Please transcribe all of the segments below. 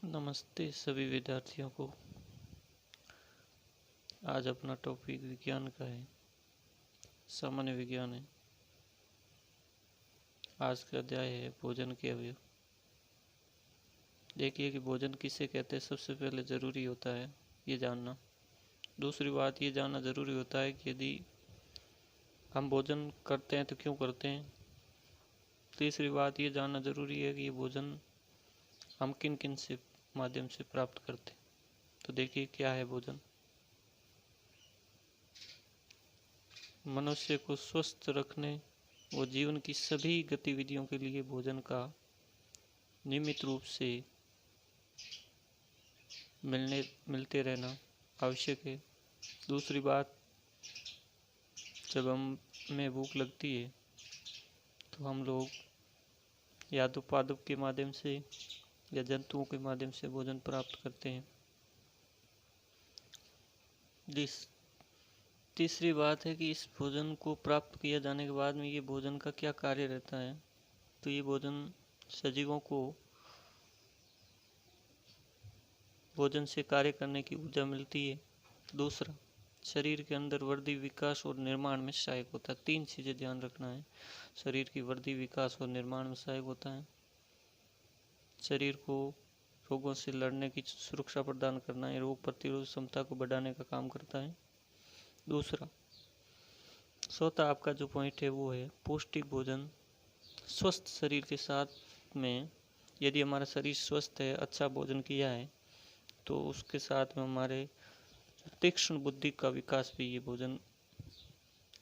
नमस्ते सभी विद्यार्थियों को। आज अपना टॉपिक विज्ञान का है, सामान्य विज्ञान है। आज का अध्याय है भोजन के अवयव। देखिए कि भोजन किसे कहते हैं, सबसे पहले ज़रूरी होता है ये जानना। दूसरी बात ये जानना ज़रूरी होता है कि यदि हम भोजन करते हैं तो क्यों करते हैं। तीसरी बात ये जानना ज़रूरी है कि ये भोजन हम किन किन से माध्यम से प्राप्त करते हैं। तो देखिए क्या है भोजन। मनुष्य को स्वस्थ रखने व जीवन की सभी गतिविधियों के लिए भोजन का नियमित रूप से मिलते रहना आवश्यक है। दूसरी बात, जब हमें भूख लगती है तो हम लोग या तो पादप के माध्यम से या जंतुओं के माध्यम से भोजन प्राप्त करते हैं। तीसरी बात है कि इस भोजन को प्राप्त किया जाने के बाद में ये भोजन का क्या कार्य रहता है। तो ये भोजन सजीवों को भोजन से कार्य करने की ऊर्जा मिलती है। दूसरा, शरीर के अंदर वृद्धि, विकास और निर्माण में सहायक होता है। तीन चीज़ें ध्यान रखना है। शरीर की वृद्धि, विकास और निर्माण में सहायक होता है। शरीर को रोगों से लड़ने की सुरक्षा प्रदान करना है, रोग प्रतिरोध क्षमता को बढ़ाने का काम करता है। दूसरा, चौथा आपका जो पॉइंट है वो है पौष्टिक भोजन। स्वस्थ शरीर के साथ में यदि हमारा शरीर स्वस्थ है, अच्छा भोजन किया है, तो उसके साथ में हमारे तीक्ष्ण बुद्धि का विकास भी ये भोजन,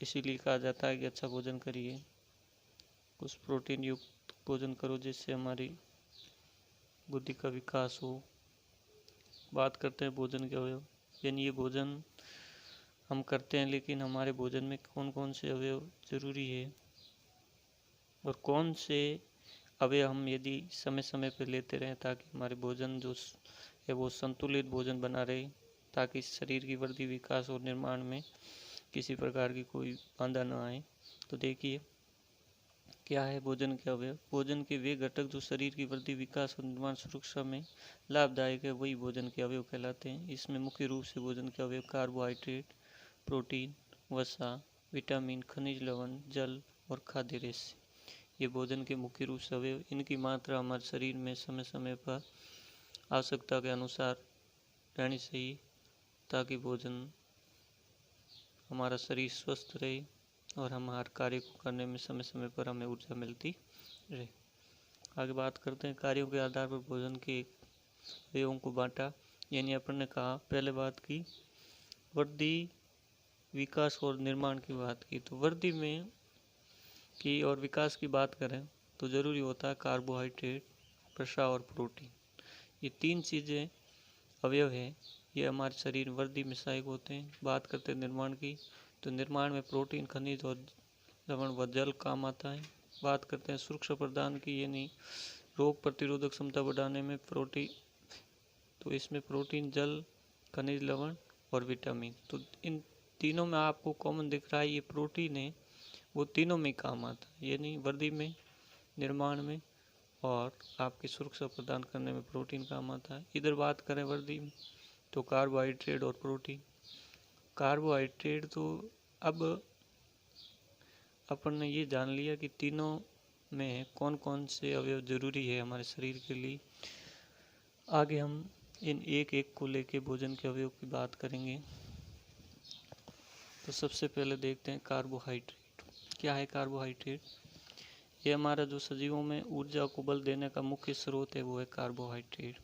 इसीलिए कहा जाता है कि अच्छा भोजन करिए, कुछ प्रोटीन युक्त भोजन करो जिससे हमारी बुद्धि का विकास हो। बात करते हैं भोजन के अवयव, यानी ये भोजन हम करते हैं, लेकिन हमारे भोजन में कौन कौन से अवयव जरूरी है और कौन से अवयव हम यदि समय समय पर लेते रहें ताकि हमारे भोजन जो है वो संतुलित भोजन बना रहे, ताकि शरीर की वृद्धि, विकास और निर्माण में किसी प्रकार की कोई बाधा न आए। तो देखिए क्या है भोजन के अवयव। भोजन के वे घटक जो शरीर की वृद्धि, विकास और निर्माण सुरक्षा में लाभदायक है वही भोजन के अवयव कहलाते हैं। इसमें मुख्य रूप से भोजन के अवयव कार्बोहाइड्रेट, प्रोटीन, वसा, विटामिन, खनिज लवण, जल और खाद्य रेशे, ये भोजन के मुख्य रूप से अवयव। इनकी मात्रा हमारे शरीर में समय समय पर आवश्यकता के अनुसार रहनी चाहिए ताकि भोजन हमारा शरीर स्वस्थ रहे और हम हर कार्य को करने में समय समय पर हमें ऊर्जा मिलती रहे। आगे बात करते हैं कार्यों के आधार पर भोजन के अवयवों को बांटा। यानी अपन ने कहा, पहले बात की वृद्धि, विकास और निर्माण की बात की। तो वृद्धि में की और विकास की बात करें तो ज़रूरी होता है कार्बोहाइड्रेट, वसा और प्रोटीन। ये तीन चीज़ें अवयव है, ये हमारे शरीर वृद्धि में सहायक होते हैं। बात करते हैं निर्माण की, तो निर्माण में प्रोटीन, खनिज और लवण व जल काम आता है। बात करते हैं सुरक्षा प्रदान की, यानी रोग प्रतिरोधक क्षमता बढ़ाने में प्रोटीन, तो इसमें प्रोटीन, जल, खनिज लवण और विटामिन। तो इन तीनों में आपको कॉमन दिख रहा है ये प्रोटीन है, वो तीनों में काम आता है, यानी वृद्धि में, निर्माण में और आपकी सुरक्षा प्रदान करने में प्रोटीन काम आता है। इधर बात करें वृद्धि में तो कार्बोहाइड्रेट और प्रोटीन। कार्बोहाइड्रेट तो अब अपन ने ये जान लिया कि तीनों में कौन कौन से अवयव जरूरी है हमारे शरीर के लिए। आगे हम इन एक एक को लेके भोजन के अवयव की बात करेंगे। तो सबसे पहले देखते हैं कार्बोहाइड्रेट। क्या है कार्बोहाइड्रेट? ये हमारा जो सजीवों में ऊर्जा को बल देने का मुख्य स्रोत है वो है कार्बोहाइड्रेट।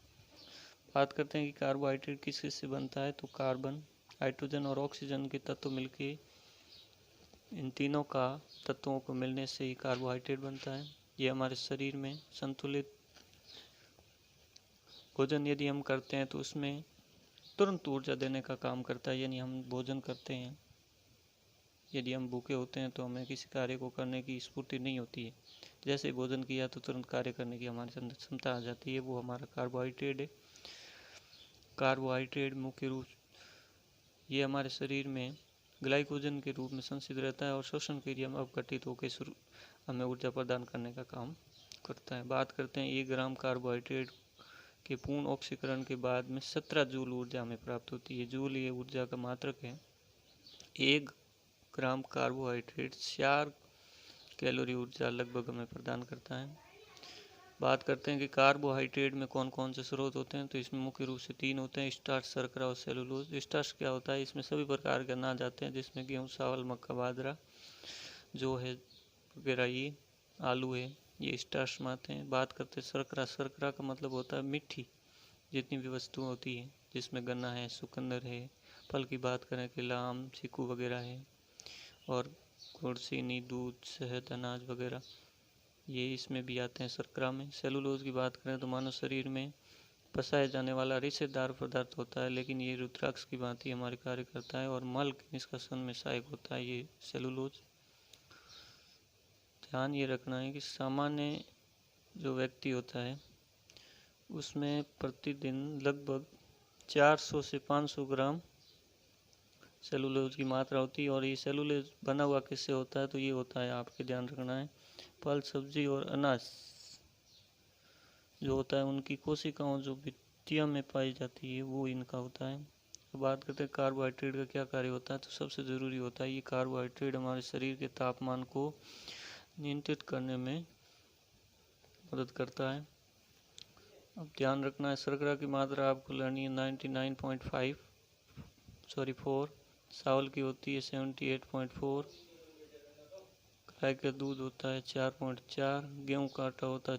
बात करते हैं कि कार्बोहाइड्रेट किस किस से बनता है, तो कार्बन, हाइड्रोजन और ऑक्सीजन के तत्व मिलके, इन तीनों का तत्वों को मिलने से ही कार्बोहाइड्रेट बनता है। ये हमारे शरीर में संतुलित भोजन यदि हम करते हैं तो उसमें तुरंत ऊर्जा देने का काम करता है। यानी हम भोजन करते हैं, यदि हम भूखे होते हैं तो हमें किसी कार्य को करने की स्फूर्ति नहीं होती है, जैसे ही भोजन किया तो तुरंत कार्य करने की हमारे अंदर क्षमता आ जाती है, वो हमारा कार्बोहाइड्रेट है। कार्बोहाइड्रेट मुख्य रूप ये हमारे शरीर में ग्लाइकोजन के रूप में संचित रहता है और श्वसन क्रिया में अपघटित होकर हमें ऊर्जा प्रदान करने का काम करता है। बात करते हैं 1 ग्राम कार्बोहाइड्रेट के पूर्ण ऑक्सीकरण के बाद में 17 जूल ऊर्जा हमें प्राप्त होती है। जूल ये ऊर्जा का मात्रक है। 1 ग्राम कार्बोहाइड्रेट 4 कैलोरी ऊर्जा लगभग हमें प्रदान करता है। बात करते हैं कि कार्बोहाइड्रेट में कौन कौन से स्रोत होते हैं, तो इसमें मुख्य रूप से 3 होते हैं, स्टार्च, शर्करा और सेलुलोज। स्टार्च क्या होता है, इसमें सभी प्रकार के अनाज आते हैं, जिसमें गेहूँ, चावल, मक्का, बाजरा, जो है वगैरह, ये आलू है, ये स्टार्च में आते हैं। बात करते हैं शर्करा। शर्करा का मतलब होता है मीठी जितनी भी वस्तु होती है, जिसमें गन्ना है, चुकंदर है। फल की बात करें, केला, आम, चीकू वगैरह है, और गुड़, चीनी, दूध, शहद, अनाज वगैरह, ये इसमें भी आते हैं शर्करा में। सेलुलोज की बात करें तो मानव शरीर में पचाया जाने वाला रेशेदार पदार्थ होता है, लेकिन ये रुद्राक्ष की भांति हमारे कार्य करता है और मल के निष्कासन में सहायक होता है ये सेलुलोज। ध्यान ये रखना है कि सामान्य जो व्यक्ति होता है उसमें प्रतिदिन लगभग 400 से 500 ग्राम सेलुलोज की मात्रा होती है। और ये सेलुलोज बना हुआ किससे होता है, तो ये होता है, आपके ध्यान रखना है, फल, सब्जी और अनाज जो होता है उनकी कोशिकाओं जो भित्तियों में पाई जाती है वो इनका होता है। तो बात करते हैं कार्बोहाइड्रेट का क्या कार्य होता है, तो सबसे ज़रूरी होता है ये कार्बोहाइड्रेट हमारे शरीर के तापमान को नियंत्रित करने में मदद करता है। अब ध्यान रखना है, शर्करा की मात्रा आपको लेनी है 4, चावल की होती है 78.4, गाय का दूध होता है 4.4, गेहूँ का आटा होता है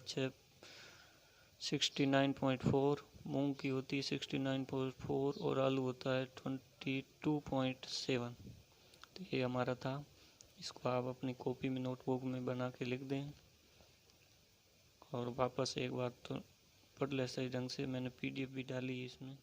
69.4, मूंग की होती है 69.4 और आलू होता है 22.7। तो ये हमारा था, इसको आप अपनी कॉपी में, नोटबुक में बना के लिख दें और वापस एक बार तो पढ़ ले सही ढंग से। मैंने PDF भी डाली है इसमें।